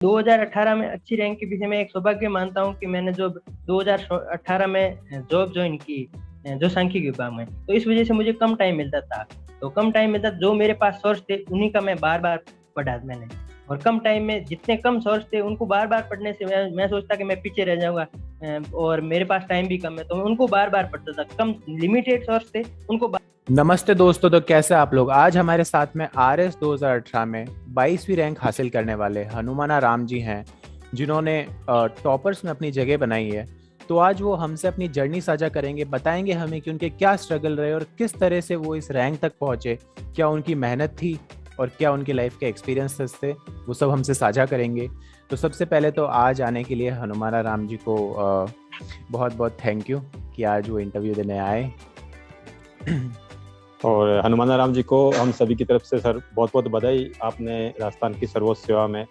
2018 में अच्छी रैंक के पीछे मैं एक सौभाग्य मानता हूँ कि मैंने जो 2018 में जॉब ज्वाइन की, जो सांख्यिकी विभाग में, तो इस वजह से मुझे कम टाइम मिलता था। तो कम टाइम मिलता, जो मेरे पास सोर्स थे उन्हीं का मैं बार बार पढ़ा मैंने। और कम टाइम में जितने कम सोर्स थे उनको बार बार पढ़ने से मैं सोचता कि मैं पीछे रह जाऊंगा, और मेरे पास टाइम भी कम है, तो मैं उनको बार बार पढ़ता था। कम लिमिटेड सोर्स थे उनको नमस्ते दोस्तों, तो कैसे आप लोग। आज हमारे साथ में आरएस 2018 में 22वीं रैंक हासिल करने वाले हनुमाना राम जी हैं, जिन्होंने टॉपर्स में अपनी जगह बनाई है। तो आज वो हमसे अपनी जर्नी साझा करेंगे, बताएंगे हमें कि उनके क्या स्ट्रगल रहे और किस तरह से वो इस रैंक तक पहुंचे, क्या उनकी मेहनत थी और क्या उनकी लाइफ के एक्सपीरियंसेस थे, वो सब हमसे साझा करेंगे। तो सबसे पहले तो आज आने के लिए हनुमाना राम जी को बहुत बहुत थैंक यू कि आज वो इंटरव्यू देने आए। और हनुमान राम जी को हम सभी की तरफ से सर बहुत बहुत बधाई। आपने राजस्थान की सर्वोच्च सेवा में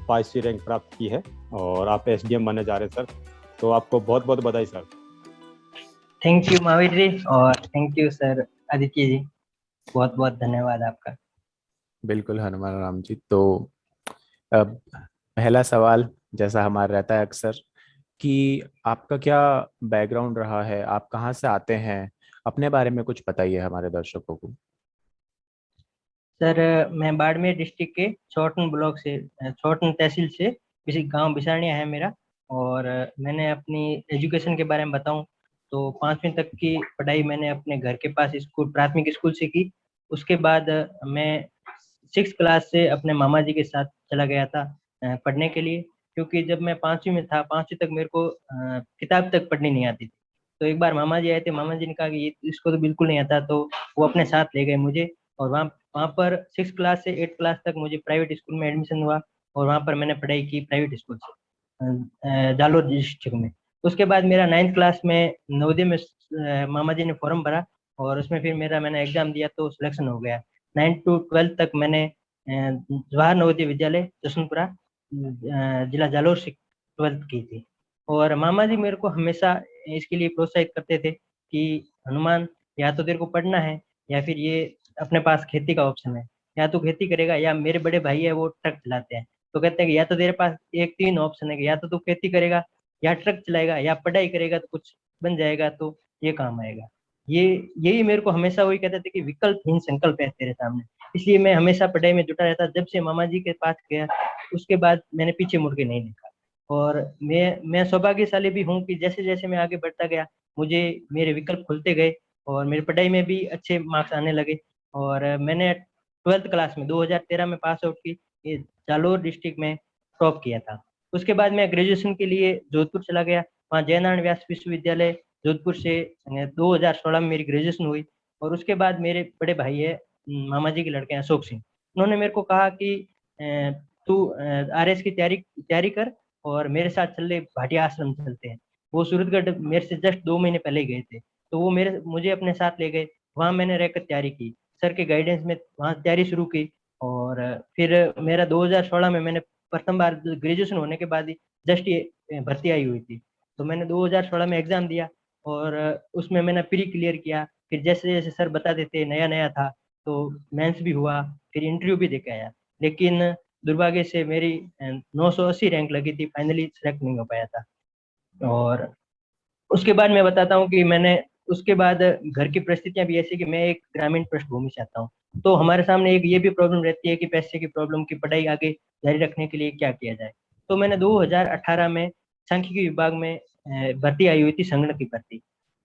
22वीं रैंक प्राप्त की है और आप एसडीएम बनने जा रहे हैं सर, तो आपको बहुत बहुत बधाई sir. Thank you Mahavir ji, और thank you sir Aditya ji, बहुत बहुत धन्यवाद आपका। बिल्कुल हनुमान राम जी। तो अब पहला सवाल जैसा हमारा रहता है अक्सर, कि आपका क्या बैकग्राउंड रहा है, आप कहाँ से आते हैं, अपने बारे में कुछ बताइए हमारे दर्शकों को। सर, मैं बाड़मेर डिस्ट्रिक्ट के छोटन ब्लॉक से, छोटन तहसील से, किसी गांव बिसानिया है मेरा। और मैंने अपनी एजुकेशन के बारे में बताऊं तो 5वीं तक की पढ़ाई मैंने अपने घर के पास स्कूल, प्राथमिक स्कूल से की। उसके बाद मैं 6 क्लास से अपने मामा जी के साथ चला गया था पढ़ने के लिए। क्योंकि जब मैं 5वीं में था, 5वीं तक मेरे को किताब तक पढ़नी नहीं आती थी। तो एक बार मामा जी आए थे, मामा जी ने कहा कि ये इसको तो बिल्कुल नहीं आता, तो वो अपने साथ ले गए मुझे। और वहाँ वहाँ पर 6 क्लास से 8 क्लास तक मुझे प्राइवेट स्कूल में एडमिशन हुआ। और वहाँ पर मैंने पढ़ाई की प्राइवेट स्कूल से, जालोर डिस्ट्रिक्ट में। उसके बाद मेरा 9th क्लास में नवोदय में मामा जी ने फॉर्म भरा, और उसमें फिर मैंने एग्जाम दिया तो सिलेक्शन हो गया। 9 to 12 तक मैंने जवाहर नवोदय विद्यालय जशनपुरा, जिला जालोर से 12th की थी। और मामा जी मेरे को हमेशा इसके लिए प्रोत्साहित करते थे कि हनुमान, या तो तेरे को पढ़ना है, या फिर ये अपने पास खेती का ऑप्शन है। या तो खेती करेगा, या मेरे बड़े भाई है वो ट्रक चलाते हैं, तो कहते हैं कि या तो तेरे पास एक 3 ऑप्शन है कि या तो तू खेती करेगा, या ट्रक चलाएगा, या पढ़ाई करेगा तो कुछ बन जाएगा, तो ये काम आएगा। ये यही मेरे को हमेशा वही कहते थे कि विकल्पहीन संकल्प है तेरे सामने। इसलिए मैं हमेशा पढ़ाई में जुटा रहता। जब से मामा जी के पास गया, उसके बाद मैंने पीछे मुड़ के नहीं देखा। और मैं सौभाग्यशाली भी हूँ कि जैसे जैसे मैं आगे बढ़ता गया, मुझे मेरे विकल्प खुलते गए, और मेरी पढ़ाई में भी अच्छे मार्क्स आने लगे। और मैंने 12th क्लास में 2013 में पास आउट की, ये जालोर डिस्ट्रिक्ट में टॉप किया था। उसके बाद मैं ग्रेजुएशन के लिए जोधपुर चला गया। वहाँ जयनारायण व्यास विश्वविद्यालय जोधपुर से 2016 में मेरी ग्रेजुएशन हुई। और उसके बाद मेरे बड़े भाई है, मामा जी के लड़के हैं, अशोक सिंह। उन्होंने मेरे को कहा कि तू आरएस की तैयारी तैयारी कर, और मेरे साथ चल ले, भाटिया आश्रम चलते हैं। वो सूरतगढ़ मेरे से जस्ट 2 महीने पहले ही गए थे, तो वो मुझे अपने साथ ले गए। वहाँ मैंने रहकर तैयारी की, सर के गाइडेंस में वहाँ तैयारी शुरू की। और फिर मेरा 2016 में मैंने प्रथम बार ग्रेजुएशन होने के बाद ही जस्ट ये भर्ती आई हुई थी, तो मैंने 2016 में एग्जाम दिया। और उसमें मैंने प्री क्लियर किया। फिर जैसे जैसे सर बताते थे, नया नया था, तो मेंस भी हुआ, फिर इंटरव्यू भी देके आया। लेकिन दुर्भाग्य से मेरी 980 रैंक लगी थी, फाइनली सेलेक्ट नहीं हो पाया था। और उसके बाद मैं बताता हूँ कि मैंने उसके बाद घर की परिस्थितियां भी ऐसी कि मैं एक ग्रामीण पृष्ठभूमि से आता हूँ। तो हमारे सामने एक ये भी प्रॉब्लम रहती है कि पैसे की प्रॉब्लम, की पढ़ाई आगे जारी रखने के लिए क्या किया जाए। तो मैंने 2018 में सांख्यिकी विभाग में भर्ती आई हुई थी, संगणक की भर्ती,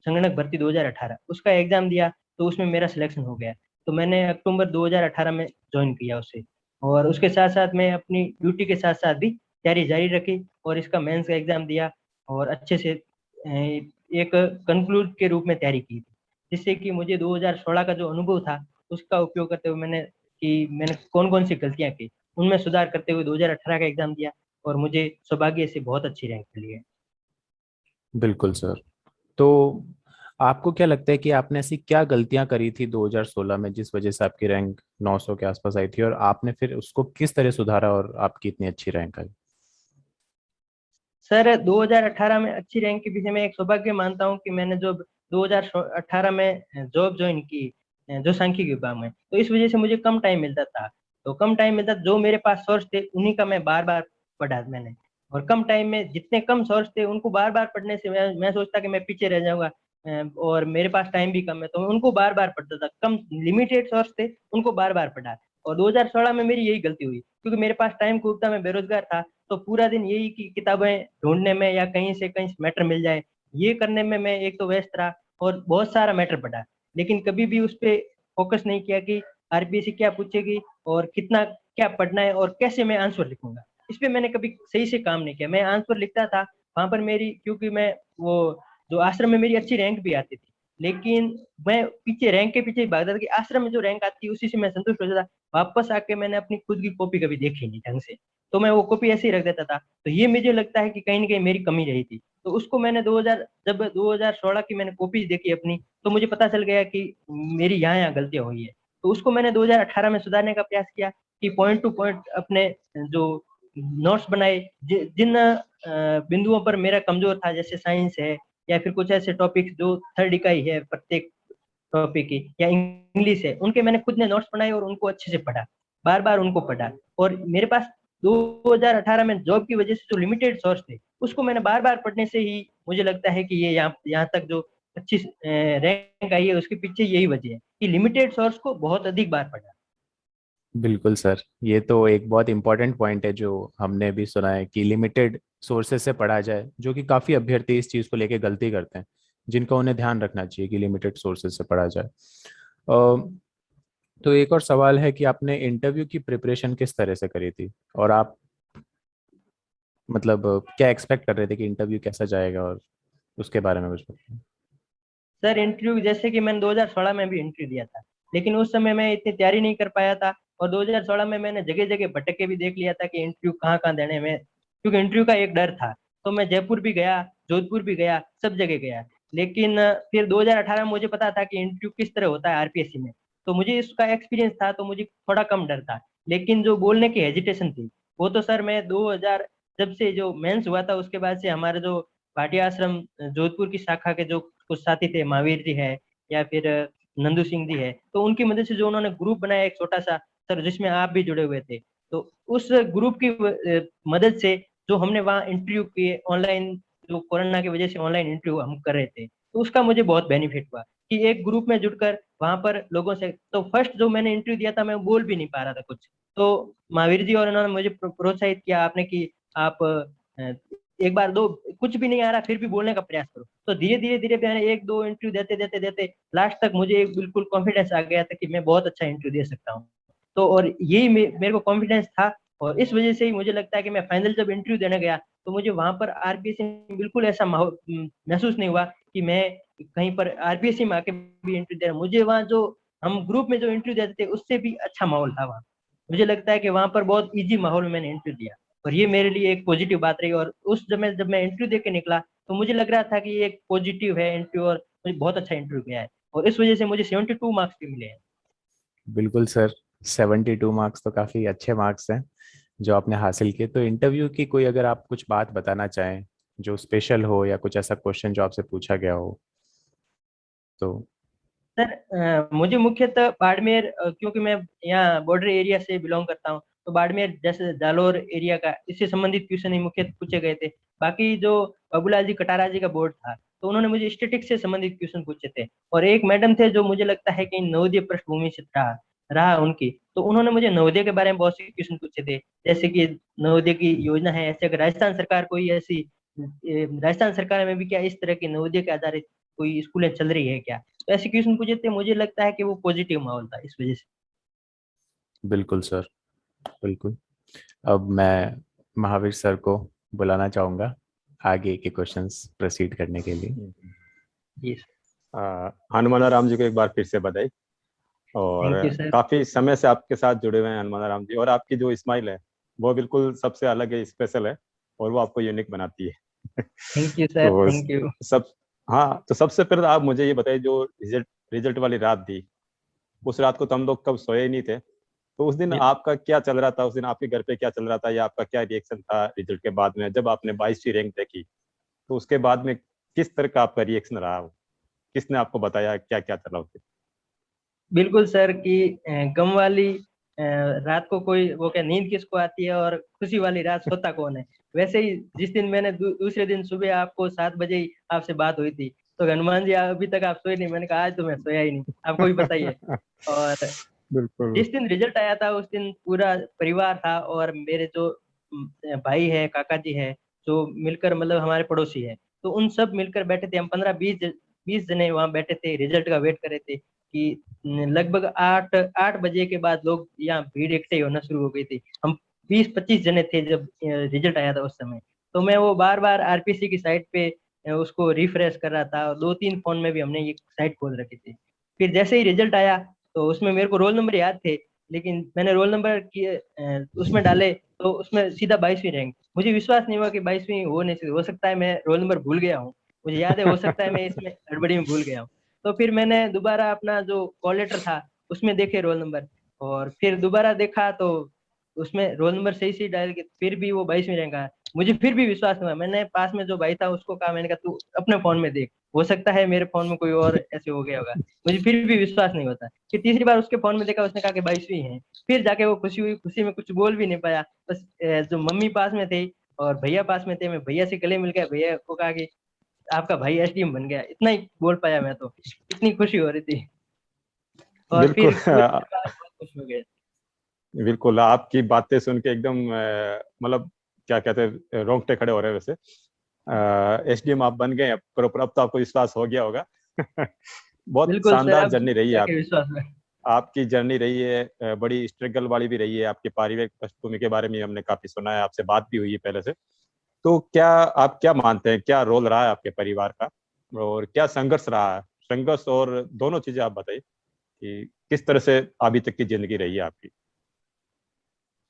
संगणक भर्ती 2018, उसका एग्जाम दिया। तो उसमें मेरा सिलेक्शन हो गया। तो मैंने अक्टूबर 2018 में ज्वाइन किया उसे। और उसके साथ साथ मैं अपनी ड्यूटी के साथ साथ भी तैयारी जारी रखी, और इसका मेंस का एग्जाम दिया, और अच्छे से एक कंक्लूड के रूप में तैयारी की थी। जिससे कि मुझे 2016 का जो अनुभव था, उसका उपयोग करते हुए मैंने कौन कौन सी गलतियां की, उनमें सुधार करते हुए 2018 का एग्जाम दिया, और मुझे सौभाग्य से बहुत अच्छी रैंक मिली है। बिल्कुल सर। तो आपको क्या लगता है कि आपने ऐसी क्या गलतियां करी थी 2016 में जिस वजह से आपकी रैंक 900 के आसपास आई थी, और आपने फिर उसको किस तरह सुधारा और आपकी इतनी अच्छी रैंक आई। सर, 2018 में अच्छी रैंक के पीछे मैं एक सौभाग्य मानता हूँ कि मैंने जो 2018 में जॉब ज्वाइन की, जो सांख्यिकी विभाग में, तो इस वजह से मुझे कम टाइम मिलता था। तो कम टाइम मिलता, जो मेरे पास सोर्स थे उन्हीं का मैं बार बार पढ़ा मैंने। और कम टाइम में जितने कम सोर्स थे उनको बार बार पढ़ने से मैं सोचता कि मैं पीछे रह जाऊंगा, और मेरे पास टाइम भी कम है, तो मैं उनको बार बार पढ़ता था। कम लिमिटेड सोर्स थे, उनको बार बार पढ़ा। और 2016 में मेरी यही गलती हुई, क्योंकि मेरे पास टाइम खूब था, मैं बेरोजगार था, तो पूरा दिन यही कि किताबें ढूंढने में या कहीं से कहीं मैटर मिल जाए, ये करने में मैं एक तो व्यस्त रहा और बहुत सारा मैटर पढ़ा। लेकिन कभी भी उस पर फोकस नहीं किया कि आरपीएससी क्या पूछेगी और कितना क्या पढ़ना है और कैसे मैं आंसर लिखूंगा। इस पे मैंने कभी सही से काम नहीं किया। मैं आंसर लिखता था वहां पर मेरी, क्योंकि मैं वो जो आश्रम में मेरी अच्छी रैंक भी आती थी, लेकिन मैं पीछे रैंक के पीछे ही भागता था कि आश्रम में जो रैंक आती है उसी से मैं संतुष्ट हो जाता। वापस आके मैंने अपनी खुद की कॉपी कभी देखी नहीं ढंग से, तो मैं वो कॉपी ऐसे ही रख देता था। तो ये मुझे लगता है कि कहीं ना कहीं मेरी कमी रही थी। तो उसको मैंने 2000 जब 2016 की मैंने कॉपी देखी अपनी, तो मुझे पता चल गया कि मेरी यहाँ यहाँ गलतियां हुई है। तो उसको मैंने 2018 में सुधारने का प्रयास किया कि पॉइंट टू पॉइंट अपने जो नोट्स बनाए, जिन बिंदुओं पर मेरा कमजोर था, जैसे साइंस है या फिर कुछ ऐसे टॉपिक्स जो थर्ड इकाई है प्रत्येक टॉपिक की, या इंग्लिश है, उनके मैंने खुद ने नोट्स बनाए और उनको अच्छे से पढ़ा, बार बार उनको पढ़ा। और मेरे पास 2018 में जॉब की वजह से जो लिमिटेड सोर्स थे उसको मैंने बार बार पढ़ने से ही मुझे लगता है कि ये यहाँ यहाँ तक जो अच्छी रैंक आई है उसके पीछे यही वजह है कि लिमिटेड सोर्स को बहुत अधिक बार पढ़ा। बिल्कुल सर, ये तो एक बहुत इंपॉर्टेंट पॉइंट है जो हमने भी सुना है कि लिमिटेड सोर्सेज से पढ़ा जाए, जो कि काफ़ी अभ्यर्थी इस चीज़ को लेके गलती करते हैं, जिनका उन्हें ध्यान रखना चाहिए कि लिमिटेड सोर्सेज से पढ़ा जाए। तो एक और सवाल है कि आपने इंटरव्यू की प्रिपरेशन किस तरह से करी थी, और आप मतलब क्या एक्सपेक्ट कर रहे थे कि इंटरव्यू कैसा जाएगा, और उसके बारे में कुछ बताएं। सर इंटरव्यू जैसे कि मैंने 2016 में भी इंटरव्यू दिया था, लेकिन उस समय मैं इतनी तैयारी नहीं कर पाया था। और 2016 में मैंने जगह जगह भटक के भी देख लिया था कि इंटरव्यू कहाँ कहाँ देने में, क्योंकि इंटरव्यू का एक डर था। तो मैं जयपुर भी गया, जोधपुर भी गया, सब जगह गया। लेकिन फिर 2018 में मुझे पता था कि इंटरव्यू किस तरह होता है आरपीएससी में, तो मुझे इसका एक्सपीरियंस था, तो मुझे थोड़ा कम डर था। लेकिन जो बोलने की हेजिटेशन थी, वो तो सर मैं 2000 जब से जो मेंस हुआ था उसके बाद से हमारे जो भाटिया आश्रम जोधपुर की शाखा के जो कुछ साथी थे, महावीर जी है या फिर नंदू सिंह जी है, तो उनकी मदद से जो उन्होंने ग्रुप बनाया एक छोटा सा सर, जिसमें आप भी जुड़े हुए थे, तो उस ग्रुप की मदद से जो हमने वहाँ इंटरव्यू किए ऑनलाइन, जो कोरोना की वजह से ऑनलाइन इंटरव्यू हम कर रहे थे, तो उसका मुझे बहुत बेनिफिट हुआ कि एक ग्रुप में जुड़कर वहां पर लोगों से, तो फर्स्ट जो मैंने इंटरव्यू दिया था मैं बोल भी नहीं पा रहा था कुछ, तो महावीर जी और उन्होंने मुझे प्रोत्साहित किया आपने कि आप एक बार दो, कुछ भी नहीं आ रहा फिर भी बोलने का प्रयास करो। तो धीरे धीरे धीरे मैंने एक दो इंटरव्यू देते देते देते लास्ट तक मुझे एक बिल्कुल कॉन्फिडेंस आ गया था कि मैं बहुत अच्छा इंटरव्यू दे सकता हूँ। तो और यही मेरे को कॉन्फिडेंस था, और इस वजह से ही मुझे लगता है कि मैं फाइनल जब इंटरव्यू देने गया तो मुझे वहां पर आरपीएससी में बिल्कुल ऐसा माहौल महसूस नहीं हुआ कि मैं कहीं पर आरपीएससी में आके भी इंटरव्यू दे रहा हूँ। मुझे वहाँ जो हम ग्रुप में जो इंटरव्यू देते थे उससे भी अच्छा माहौल था वहाँ। मुझे लगता है कि वहां पर बहुत इजी माहौल में मैंने इंटरव्यू दिया, और ये मेरे लिए एक पॉजिटिव बात रही। और उस समय जब मैं इंटरव्यू दे के निकला तो मुझे लग रहा था कि ये एक पॉजिटिव है इंटरव्यू, और मुझे बहुत अच्छा इंटरव्यू गया है, और इस वजह से मुझे 72 मार्क्स भी मिले हैं। बिल्कुल सर, 72 मार्क्स तो काफ़ी अच्छे मार्क्स हैं जो आपने हासिल किए। तो इंटरव्यू की कोई अगर आप कुछ बात बताना चाहें जो स्पेशल हो, या कुछ ऐसा क्वेश्चन जो आपसे पूछा गया हो तो। सर मुझे मुख्यतः बाड़मेर, क्योंकि मैं यहाँ बॉर्डर एरिया से बिलोंग करता हूँ, तो बाड़मेर जैसे जालोर एरिया का इससे संबंधित क्वेश्चन ही मुख्यतः पूछे गए थे। बाकी जो बाबूलाल जी कटारा जी का बोर्ड था, तो उन्होंने मुझे स्टेटिक्स से संबंधित क्वेश्चन पूछे थे। और एक मैडम थे जो मुझे लगता है कि नवोदय पृष्ठभूमि से रहा उनकी, तो उन्होंने मुझे नवोदय के बारे में बहुत से क्वेश्चन पूछे थे, जैसे कि नवोदय की योजना है ऐसे, अगर राजस्थान सरकार कोई ऐसी राजस्थान सरकार में भी क्या इस तरह की नवोदय के आधारित कोई स्कूलें चल रही है क्या, तो ऐसे क्वेश्चन पूछे थे। मुझे लगता है कि वो पॉजिटिव माहौल था इस वजह से। बिल्कुल सर, बिल्कुल। अब मैं महावीर सर को बुलाना चाहूँगा आगे के क्वेश्चंस प्रोसीड करने के लिए। जी हनुमान राम जी को एक बार फिर से बधाई। और थैंक यू सर। काफी समय से आपके साथ जुड़े हुए हैं हनुमान राम जी, और आपकी जो स्माइल है वो बिल्कुल सबसे अलग है, स्पेशल है, और वो आपको यूनिक बनाती है। थैंक यू सर, तो थैंक यू। सब हाँ, तो सबसे पहले आप मुझे ये बताइए, जो रिजल्ट रिजल्ट वाली रात थी, उस रात को तो हम लोग कब सोए ही नहीं थे, तो उस दिन आपका क्या चल रहा था, उस दिन आपके घर पे क्या चल रहा था, या आपका क्या रिएक्शन था रिजल्ट के बाद में जब आपने 22वीं रैंक देखी, तो उसके बाद में किस तरह का आपका रिएक्शन रहा, किसने आपको बताया क्या क्या चला उसके। बिल्कुल सर की गम वाली रात को कोई वो क्या नींद किसको आती है और खुशी वाली रात सोता कौन है। वैसे ही जिस दिन मैंने दूसरे दिन सुबह आपको 7 बजे ही आपसे बात हुई थी, तो हनुमान जी अभी तक आप सोए नहीं, मैंने कहा आज तो मैं सोया ही नहीं, आपको भी पता ही है। और बिल्कुल। जिस दिन रिजल्ट आया था उस दिन पूरा परिवार था, और मेरे जो भाई है, काका जी है, जो मिलकर मतलब हमारे पड़ोसी है, तो उन सब मिलकर बैठे थे हम, 15-20 जने वहां बैठे थे, रिजल्ट का वेट कर रहे थे कि लगभग 8 8 बजे के बाद लोग यहाँ भीड़ इकट्ठे होना शुरू हो गई थी। हम 20-25 जने थे जब रिजल्ट आया था उस समय। तो मैं वो बार बार आरपीसी की साइट पे उसको रिफ्रेश कर रहा था, और 2-3 फोन में भी हमने ये साइट खोल रखी थी। फिर जैसे ही रिजल्ट आया तो उसमें मेरे को रोल नंबर याद थे, लेकिन मैंने रोल नंबर किए उसमें डाले तो उसमें सीधा 22वीं रैंक। मुझे विश्वास नहीं हुआ कि 22वीं हो नहीं सकती, हो सकता है मैं रोल नंबर भूल गया हूँ, मुझे याद है, हो सकता है मैं इसमें गड़बड़ी में भूल गया हूँ। तो फिर मैंने दोबारा अपना जो कॉल लेटर था उसमें देखे रोल नंबर, और फिर दोबारा देखा तो उसमें रोल नंबर सही सही डाल के फिर भी वो 22वीं रैंक आया। मुझे फिर भी विश्वास नहीं हुआ, मैंने पास में जो भाई था उसको कहा, मैंने कहा तू अपने फोन में देख, हो सकता है मेरे फोन में कोई और ऐसे हो गया होगा। मुझे फिर भी विश्वास नहीं होता। फिर तीसरी बार उसके फोन में देखा, उसने कहा कि 22वीं है। फिर जाके वो खुशी हुई, खुशी में कुछ बोल भी नहीं पाया, बस जो मम्मी पास में थे और भैया पास में थे, मैं भैया से गले मिल गया, भैया को कहा कि आपका भाई एसडीएम बन गया, इतना ही बोल पाया मैं तो, इतनी खुशी हो रही थी। और बिल्कुल। फिर पूरे परिवार बहुत खुश हो गए। बिल्कुल आपकी बातें सुन के एकदम मतलब क्या कहते हैं, रोंगटे खड़े हो रहे हैं वैसे। एसडीएम आप बन गए, पर अब तो आपको विश्वास हो गया होगा। बहुत बिल्कुल सर, शानदार अब जर्नी रही है जाके विश्वास में। आपकी जर्नी रही है, बड़ी स्ट्रगल वाली भी रही है। आपके पारिवारिक पृष्ठभूमि के बारे में हमने काफी सुना है, आपसे बात भी हुई है पहले से। तो क्या आप क्या मानते हैं, क्या रोल रहा है आपके परिवार का, और क्या संघर्ष रहा है? संघर्ष और दोनों चीजें आप बताइए कि किस तरह से अभी तक की जिंदगी रही है आपकी।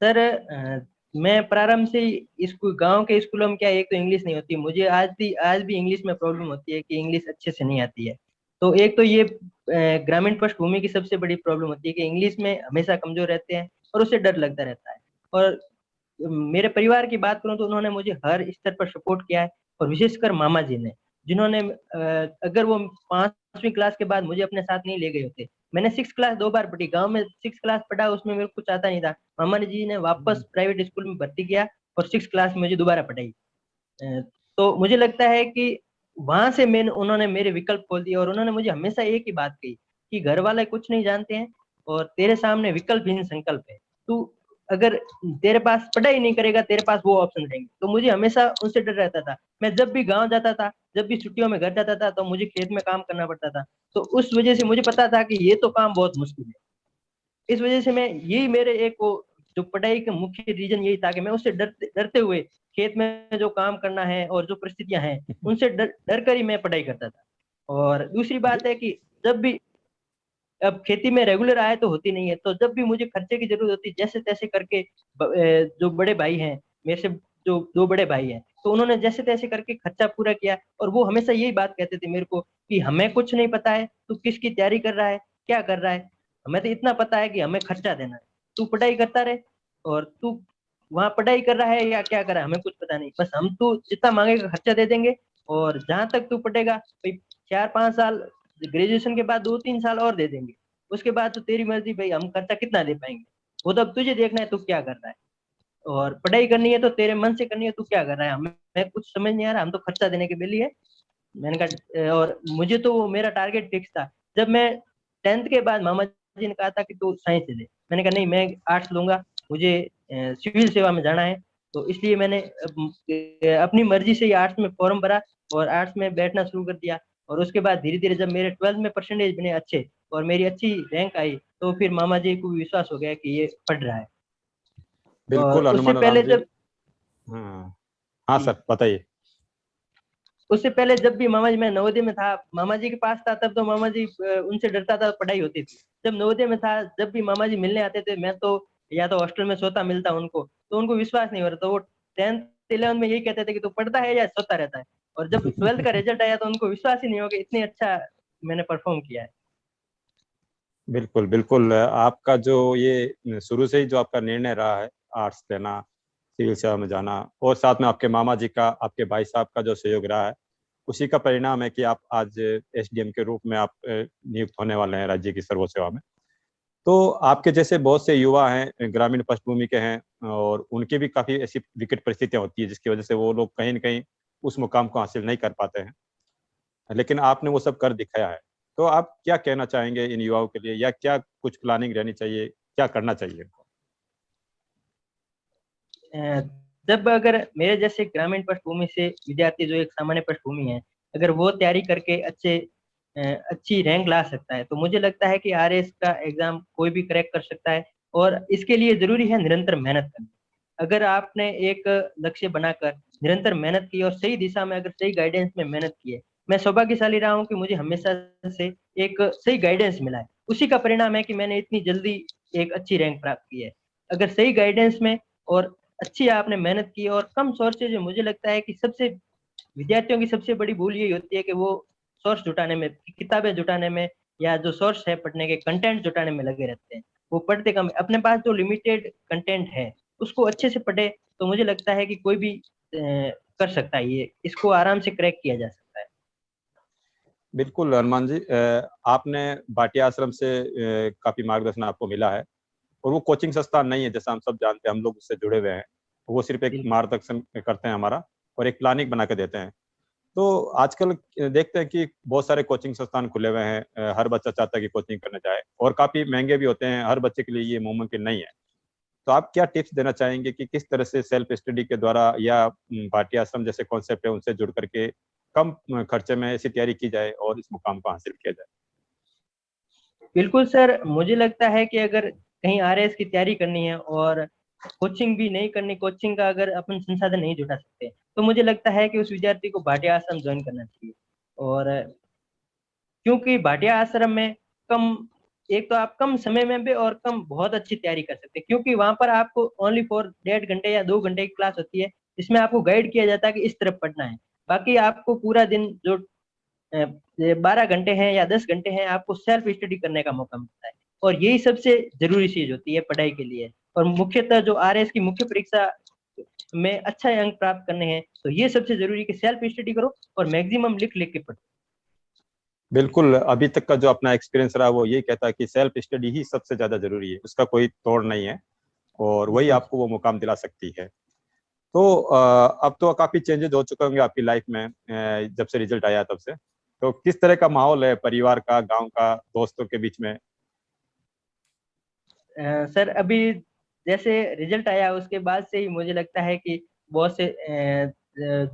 सर मैं प्रारंभ से ही स्कूल, गांव के स्कूलों में क्या है, एक तो इंग्लिश नहीं होती, मुझे आज भी इंग्लिश में प्रॉब्लम होती है कि इंग्लिश अच्छे से नहीं आती है। तो एक तो ये ग्रामीण पृष्ठभूमि की सबसे बड़ी प्रॉब्लम होती है कि इंग्लिश में हमेशा कमजोर रहते हैं और उससे डर लगता रहता है। और मेरे परिवार की बात करूं तो उन्होंने मुझे हर स्तर पर सपोर्ट किया है, और विशेषकर मामा जी ने, जिन्होंने अगर वो 5वीं क्लास के बाद मुझे अपने साथ नहीं ले गए होते, मैंने 6 क्लास 2 बार पढ़ी, गांव में 6 क्लास पढ़ा, उसमें मेरे को कुछ आता नहीं था, मामा जी ने वापस प्राइवेट स्कूल में भर्ती किया और 6 क्लास में मुझे दोबारा पढ़ाई। अ, तो मुझे लगता है कि वहां से मैंने उन्होंने मेरे विकल्प खोल दिए, और उन्होंने मुझे हमेशा एक ही बात कही कि घर वाले कुछ नहीं जानते हैं और तेरे सामने विकल्प ही संकल्प है, तू अगर तेरे पास पढ़ाई नहीं करेगा तेरे पास वो ऑप्शन रहेंगे। तो मुझे हमेशा उनसे डर रहता था। मैं जब भी गांव जाता था, जब भी छुट्टियों में घर जाता था, तो मुझे खेत में काम करना पड़ता था। तो उस वजह से मुझे पता था कि ये तो काम बहुत मुश्किल है। इस वजह से मैं, यही मेरे एक वो जो पढ़ाई का मुख्य रीजन यही था कि मैं उससे डरते डरते हुए खेत में जो काम करना है और जो परिस्थितियां हैं उनसे डर कर ही मैं पढ़ाई करता था। और दूसरी बात है कि जब भी, अब खेती में रेगुलर आय तो होती नहीं है, तो जब भी मुझे खर्चे की जरूरत होती जैसे तैसे करके जो बड़े भाई हैं मेरे से, जो 2 बड़े भाई हैं, तो उन्होंने जैसे तैसे करके खर्चा पूरा किया, और वो हमेशा यही बात कहते थे मेरे को कि हमें कुछ नहीं पता है, तू किसकी तैयारी कर रहा है, क्या कर रहा है, हमें तो इतना पता है कि हमें खर्चा देना है, तू पढ़ाई करता रहे, और तू वहां पढ़ाई कर रहा है या क्या कर रहा है हमें कुछ पता नहीं, बस हम तू जितना मांगेगा खर्चा दे देंगे, और जहां तक तू पढ़ेगा भाई 4-5 साल, ग्रेजुएशन के बाद 2-3 साल और दे देंगे, उसके बाद तो तेरी मर्जी भाई, हम खर्चा कितना दे पाएंगे, वो तो अब तुझे देखना है तू क्या कर रहा है, और पढ़ाई करनी है तो तेरे मन से करनी है, तू क्या कर रहा है, हमें कुछ समझ नहीं आ रहा, हम तो खर्चा देने के लिए है। मैंने कहा और मुझे तो वो मेरा टारगेट फिक्स था। जब मैं 10th के बाद मामा जी ने कहा था कि तू साइंस ले, मैंने कहा नहीं, मैं आर्ट्स लूंगा, मुझे सिविल सेवा में जाना है। तो इसलिए मैंने अपनी मर्जी से ही आर्ट्स में फॉर्म भरा और आर्ट्स में बैठना शुरू कर दिया। और उसके बाद धीरे धीरे जब मेरे 12th में परसेंटेज बने अच्छे और मेरी अच्छी रैंक आई, तो फिर मामा जी को विश्वास हो गया कि ये पढ़ रहा है। और बिल्कुल उससे हनुमान राम पहले जी। जब, हाँ, हाँ जी, सर बताइए। उससे पहले जब भी मामा जी, मैं नवोदय में था, मामा जी के पास था, तब तो मामा जी उनसे डरता था, पढ़ाई होती थी। जब नवोदय में था, जब भी मामा जी मिलने आते थे, मैं तो या तो हॉस्टल में सोता मिलता उनको, तो उनको विश्वास नहीं हो रहा, तो वो 10th 11th में यही कहते थे कि तू पढ़ता है या सोता रहता है। और जब 12th का रिजल्ट आया तो उनको विश्वास ही नहीं हो गया, इतनी अच्छा मैंने परफॉर्म किया है। बिल्कुल बिल्कुल, आपका जो ये शुरू से ही जो आपका निर्णय रहा है, आर्ट्स लेना, सिविल सेवा में जाना, और साथ में आपके मामा जी का, आपके भाई साहब का जो सहयोग रहा है, उसी का परिणाम है कि आप आज एसडीएम के रूप में आप नियुक्त होने वाले हैं राज्य की सर्व सेवा में। तो आपके जैसे बहुत से युवा हैं, ग्रामीण पृष्ठभूमि के हैं, और उनके भी काफी ऐसी विकट परिस्थितियां होती है जिसकी वजह से वो लोग कहीं न कहीं उस मुकाम को हासिल नहीं कर पाते हैं। लेकिन आपने वो सब कर दिखाया है। तो आप क्या कहना चाहेंगे इन युवाओं के लिए, या क्या कुछ प्लानिंग रहनी चाहिए, क्या करना चाहिए इनको? अ, जब अगर मेरे जैसे ग्रामीण पृष्ठभूमि से विद्यार्थी, जो एक सामान्य पृष्ठभूमि है, अगर वो तैयारी करके अच्छी रैंक ला सकता है, तो मुझे लगता है कि आरएएस का एग्जाम कोई भी क्रैक कर सकता है। और इसके लिए जरूरी है निरंतर मेहनत करना। अगर आपने एक लक्ष्य बनाकर निरंतर मेहनत की और सही दिशा में, अगर सही गाइडेंस में मेहनत की है, मैं सौभाग्यशाली रहा हूँ कि मुझे हमेशा से एक सही गाइडेंस मिला है। उसी का परिणाम है कि मैंने इतनी जल्दी एक अच्छी रैंक प्राप्त की है। अगर सही गाइडेंस में और अच्छी आपने मेहनत की और कम सोर्सेज, मुझे लगता है कि सबसे विद्यार्थियों की सबसे बड़ी भूल यही होती है कि वो सोर्स जुटाने में, किताबें जुटाने में, या जो सोर्स है पढ़ने के कंटेंट जुटाने में लगे रहते हैं। वो पढ़ते कम, अपने पास जो लिमिटेड कंटेंट है उसको अच्छे से पढ़े, तो मुझे लगता है कि कोई भी कर सकता है, ये इसको आराम से क्रैक किया जा सकता है। बिल्कुल हनुमान जी, आपने भाटिया आश्रम से काफी मार्गदर्शन आपको मिला है, और वो कोचिंग संस्थान नहीं है जैसा हम सब जानते हैं, हम लोग उससे जुड़े हुए हैं। वो सिर्फ एक बिल्कुल। मार्गदर्शन करते हैं हमारा, और एक प्लानिंग बना के देते हैं। तो आजकल देखते हैं कि बहुत सारे कोचिंग संस्थान खुले हुए हैं, हर बच्चा चाहता है कि कोचिंग करने जाए, और काफी महंगे भी होते हैं, हर बच्चे के लिए ये मुमकिन नहीं है। तो आप क्या टिप्स देना चाहेंगे कि किस तरह से सेल्फ स्टडी के द्वारा, या भाटिया आश्रम जैसे कॉन्सेप्ट है उनसे जुड़ करके कम खर्चे में ऐसी तैयारी की जाए और इस मुकाम को हासिल किया जाए? बिल्कुल सर, मुझे लगता है कि अगर कहीं आरएएस की तैयारी करनी है और कोचिंग भी नहीं करनी, कोचिंग का अगर अपन संसाधन नहीं जुटा सकते, तो मुझे लगता है कि उस विद्यार्थी को भाटिया आश्रम ज्वाइन करना चाहिए। और क्योंकि भाटिया आश्रम में कम, एक तो आप कम समय में भी और कम बहुत अच्छी तैयारी कर सकते हैं, क्योंकि वहां पर आपको ओनली फॉर 1.5 घंटे या 2 घंटे की क्लास होती है, जिसमें आपको गाइड किया जाता है कि इस तरफ पढ़ना है। बाकी आपको पूरा दिन जो 12 घंटे हैं या 10 घंटे हैं, आपको सेल्फ स्टडी करने का मौका मिलता है। और यही सबसे जरूरी चीज होती है पढ़ाई के लिए। और मुख्यतः जो आरएएस की मुख्य परीक्षा में अच्छा अंक प्राप्त करने हैं, तो ये सबसे जरूरी है कि सेल्फ स्टडी करो और मैक्सिमम लिख लिख के पढ़ो। बिल्कुल, अभी तक का जो अपना एक्सपीरियंस रहा वो यही कहता है कि सेल्फ स्टडी ही सबसे ज्यादा जरूरी है, उसका कोई तोड़ नहीं है, और वही बिल्कुल। आपको वो मुकाम दिला सकती है। तो अब तो काफी चेंजेस हो चुके होंगे आपकी लाइफ में, जब से रिजल्ट आया तब से। तो किस तरह का माहौल है परिवार का, गांव का, दोस्तों के बीच में? सर अभी जैसे रिजल्ट आया उसके बाद से ही मुझे लगता है कि बहुत से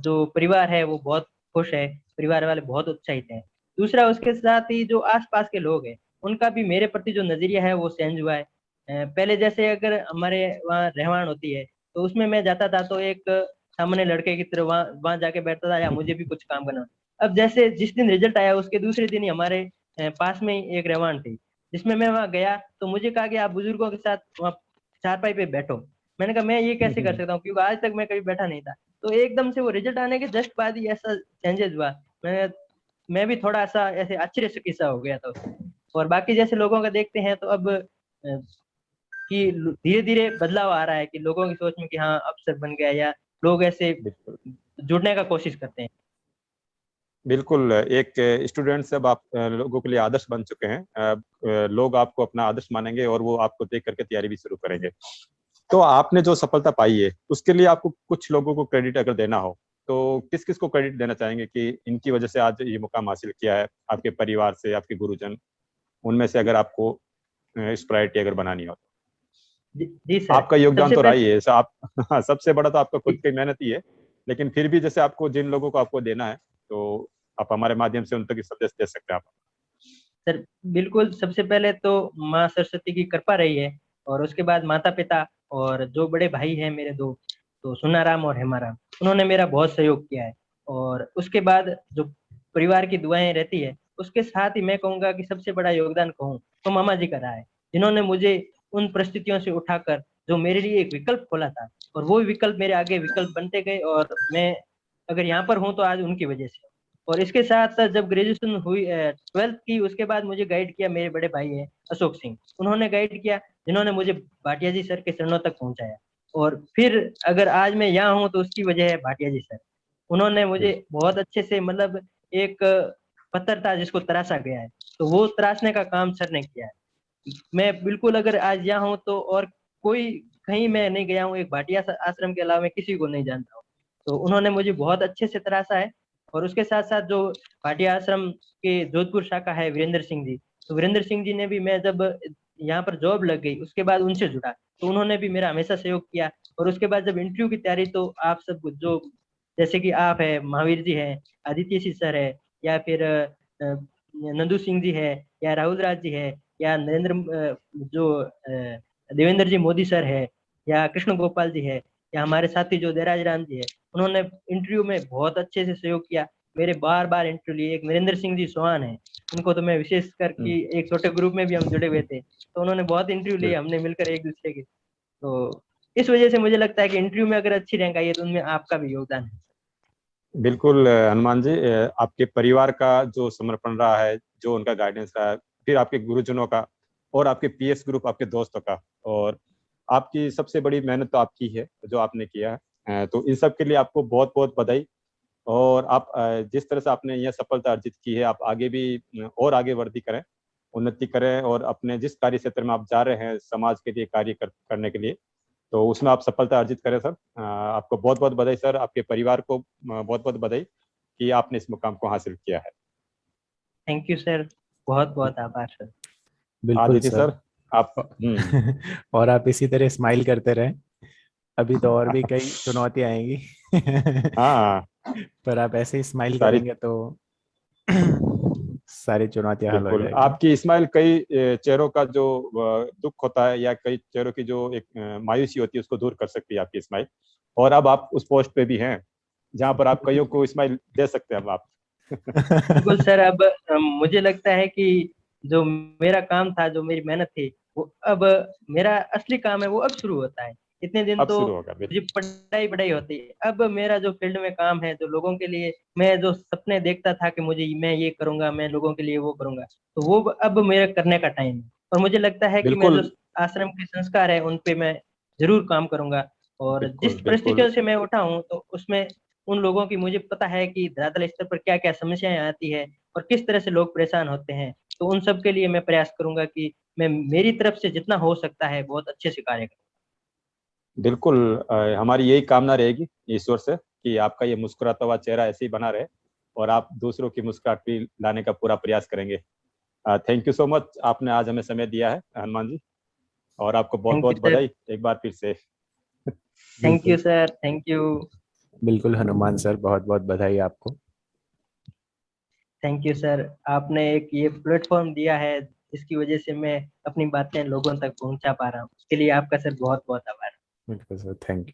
जो परिवार है वो बहुत खुश है, परिवार वाले बहुत उत्साहित हैं। दूसरा, उसके साथ ही जो आसपास के लोग हैं उनका भी मेरे प्रति जो नजरिया है वो चेंज हुआ है। पहले जैसे अगर हमारे वहाँ रहवान होती है, तो उसमें मैं जाता था तो एक सामान्य लड़के की तरह वहाँ वहाँ जाके बैठता था, या मुझे भी कुछ काम करना। अब जैसे जिस दिन रिजल्ट आया उसके दूसरे दिन ही हमारे पास में ही एक रहवान थी, जिसमें मैं वहां गया तो मुझे कहा कि आप बुजुर्गों के साथ वहाँ चारपाई पे बैठो। मैंने कहा मैं ये कैसे कर सकता हूँ, क्योंकि आज तक मैं कभी बैठा नहीं था। तो एकदम से वो रिजल्ट आने के जस्ट बाद ही ऐसा चेंजेस हुआ। मैं मैं भी थोड़ा सा ऐसे आश्चर्यचकित सा हो गया था उसमें। और बाकी जैसे लोगों का देखते हैं तो अब कि धीरे धीरे बदलाव आ रहा है कि लोगों की सोच में कि हाँ अफसर बन गया, या लोग ऐसे बिल्कुल। जुड़ने का कोशिश करते हैं। बिल्कुल, एक स्टूडेंट से अब आप लोगों के लिए आदर्श बन चुके हैं। लोग आपको अपना आदर्श मानेंगे, और वो आपको देख करके तैयारी भी शुरू करेंगे। तो आपने जो सफलता पाई है उसके लिए आपको कुछ लोगों को क्रेडिट अगर देना हो, तो किस किस को क्रेडिट देना चाहेंगे कि इनकी वजह से आज ये मुकाम हासिल किया है? आपके परिवार से, आपके गुरुजन, उनमें से अगर आपको इस प्रायोरिटी अगर बनानी हो तो। जी सर। आपका योगदान सबसे तो रहा ही पहले है, आप सबसे बड़ा तो आपका खुद की मेहनत ही है, लेकिन फिर भी जैसे आपको जिन लोगों को आपको देना है, तो आप हमारे माध्यम से उन तक संदेश दे सकते हैं आप। सर, बिल्कुल सबसे पहले तो माँ सरस्वती की कृपा रही है, और उसके बाद माता पिता, और जो बड़े भाई हैं मेरे दो, तो सुनाराम और हेमाराम, उन्होंने मेरा बहुत सहयोग किया है। और उसके बाद जो परिवार की दुआएं रहती है, उसके साथ ही मैं कहूँगा कि सबसे बड़ा योगदान कहूँ तो मामा जी का रहा है, जिन्होंने मुझे उन परिस्थितियों से उठाकर जो मेरे लिए एक विकल्प खोला था, और वो विकल्प मेरे आगे विकल्प बनते गए, और मैं अगर यहाँ पर हूँ तो आज उनकी वजह से। और इसके साथ साथ जब ग्रेजुएशन हुई, 12th की, उसके बाद मुझे गाइड किया मेरे बड़े भाई हैं अशोक सिंह, उन्होंने गाइड किया, जिन्होंने मुझे भाटिया जी सर के चरणों तक पहुंचाया। और फिर अगर आज मैं यहाँ हूँ तो उसकी वजह है भाटिया जी सर। उन्होंने मुझे बहुत अच्छे से, मतलब एक पत्थर था जिसको तराशा गया है, तो वो तराशने का काम सर ने किया है। मैं बिल्कुल अगर आज यहाँ हूँ तो और कोई कहीं मैं नहीं गया हूँ, एक भाटिया आश्रम के अलावा मैं किसी को नहीं जानता हूँ। तो उन्होंने मुझे बहुत अच्छे से तराशा है। और उसके साथ साथ जो भाटिया आश्रम के जोधपुर शाखा है वीरेंद्र सिंह जी, तो वीरेंद्र सिंह जी ने भी, मैं जब यहाँ पर जॉब लग गई उसके बाद उनसे जुड़ा, तो उन्होंने भी मेरा हमेशा सहयोग किया। और उसके बाद जब इंटरव्यू की तैयारी, तो आप सब जो, जैसे कि आप है, महावीर जी है, आदित्य सिंह सर है, या फिर नंदू सिंह जी है, या राहुल राज जी है, या नरेंद्र देवेंद्र जी मोदी सर है, या कृष्ण गोपाल जी है, या हमारे साथी जो देराज राम जी है, उन्होंने इंटरव्यू में बहुत अच्छे से सहयोग किया। मेरे बार बार इंटरव्यू लिए। एक नरेंद्र सिंह जी सोहान है, उनको तो मैं विशेष करके, एक छोटे ग्रुप में भी हम जुड़े हुए थे, तो उन्होंने बहुत इंटरव्यू लिए हमने मिलकर एक दूसरे के। तो इस वजह से मुझे लगता है कि इंटरव्यू में अगर अच्छी रैंक आई है तो उनमें आपका भी योगदान है। बिल्कुल हनुमान जी, आपके परिवार का जो समर्पण रहा है, जो उनका गाइडेंस रहा है, फिर आपके गुरुजनों का, और आपके पीएस ग्रुप, आपके दोस्तों का, और आपकी सबसे बड़ी मेहनत तो आपकी है जो आपने किया है। तो इन सब के लिए आपको बहुत बहुत बधाई। और आप जिस तरह से आपने यह सफलता अर्जित की है, आप आगे भी और आगे वृद्धि करें, उन्नति करें, और अपने जिस कार्य क्षेत्र में आप जा रहे हैं समाज के लिए कार्य करने के लिए, तो उसमें आप सफलता अर्जित करें सर। आपको बहुत बहुत बधाई सर, आपके परिवार को बहुत बहुत बधाई कि आपने इस मुकाम को हासिल किया है। थैंक यू सर, बहुत बहुत आभार सर। बिल्कुल आदित्य सर। सर, आप और आप इसी तरह स्माइल करते रहें, अभी तो और भी कई चुनौतियां आएंगी। हाँ, पर आप ऐसे ही स्माइल सारी, करेंगे तो सारी चुनौतियां हल हो बिल्कुल जाएगी। आपकी स्माइल कई चेहरों का जो दुख होता है, या कई चेहरों की जो एक मायूसी होती है, उसको दूर कर सकती है आपकी स्माइल। और अब आप उस पोस्ट पे भी हैं जहां पर आप कईयों को स्माइल दे सकते हैं अब आप। बिल्कुल सर। अब मुझे लगता है कि जो मेरा काम था, जो मेरी मेहनत थी, वो अब, मेरा असली काम है वो अब शुरू होता है। इतने दिन अब तो शुरू होगा मुझे पढ़ाई पढ़ाई होती है, अब मेरा जो फील्ड में काम है, जो लोगों के लिए मैं जो सपने देखता था कि मुझे, मैं ये करूंगा, मैं लोगों के लिए वो करूंगा, तो वो अब मेरा करने का टाइम है। और मुझे लगता है कि मैं जो बिल्कुल आश्रम के संस्कार है उन पे मैं जरूर काम करूंगा। और जिस बिल्कुल बिल्कुल परिस्थितियों से मैं उठा हूँ, तो उसमें उन लोगों की मुझे पता है कि धरातल स्तर पर क्या क्या समस्याएं आती है और किस तरह से लोग परेशान होते हैं। तो उन सब के लिए मैं प्रयास करूंगा कि मैं मेरी तरफ से जितना हो सकता है बहुत अच्छे से कार्य करूँ। बिल्कुल हमारी यही कामना रहेगी ईश्वर से कि आपका ये मुस्कुराता हुआ चेहरा ऐसे ही बना रहे, और आप दूसरों की मुस्कुराहट भी लाने का पूरा प्रयास करेंगे। थैंक यू सो मच, आपने आज हमें समय दिया है हनुमान जी, और आपको बहुत थैंक यू बहुत सर। बधाई एक बार फिर से। थैंक यू बिल्कुल। Sir, thank you. बिल्कुल हनुमान सर, बहुत बहुत बधाई आपको। Thank you sir. आपने एक ये प्लेटफॉर्म दिया है जिसकी वजह से मैं अपनी बातें लोगों तक पहुंचा पा रहा हूँ, उसके लिए आपका सर बहुत बहुत आभार। बिल्कुल सर, थैंक यू।